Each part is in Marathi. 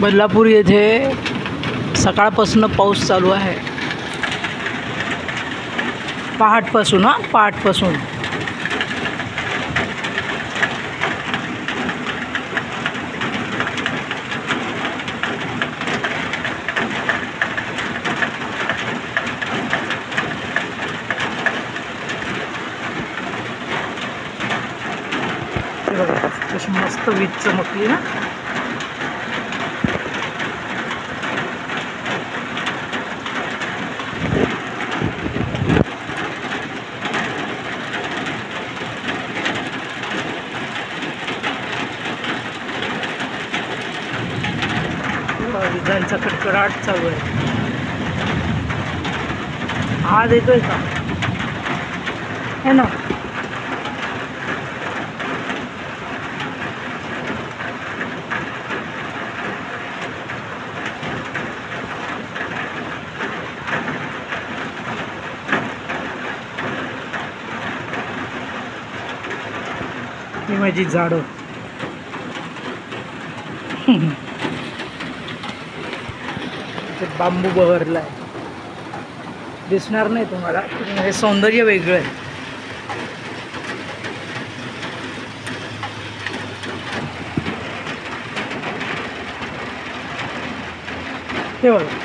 बदलापूर येथे सकाळपासून पाऊस चालू आहे. पहाटपासून पहाटपासून. कशी मस्त वीज चमकली ना. विजांचा कडकडाट चालू आहे. आवाज येतोय का? है ना. ही माझी झाडं. बांबू बहरलाय, दिसणार नाही तुम्हाला, हे सौंदर्य वेगळं आहे. हे बघा,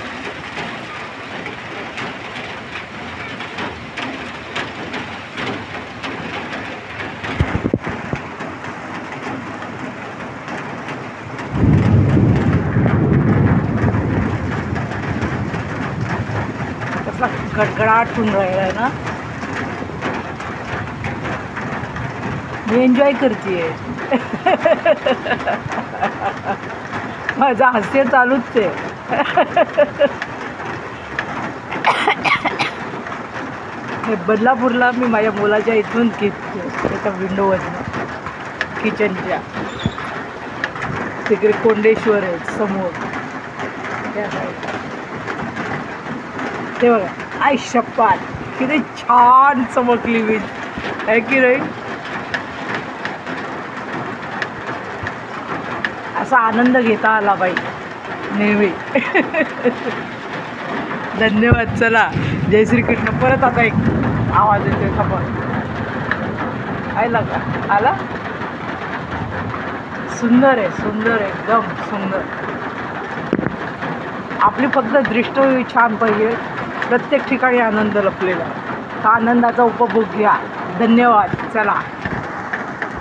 गडगडाट होऊन राहिला आहे ना. मी एन्जॉय करते. माझं हास्य चालूच आहे. हे बदलापूरला मी माझ्या मुलाच्या इथून त्याच्या विंडोवरनं, किचनच्या तिकडे कोंडेश्वर आहे समोर त्या साईड. ते बघा, आई शपथ किती छान चमकली वीज आहे की नाही. असा आनंद घेता आला बाई नेहमी. धन्यवाद. चला, जय श्री कृष्ण. परत आता एक आवाज येतोय खबर आयला का? आला. सुंदर आहे, सुंदर आहे, एकदम सुंदर. आपली फक्त दृष्टी छान पाहिजे. प्रत्येक ठिकाणी आनंद लपलेला. त्या आनंदाचा उपभोग घ्या. धन्यवाद. चला.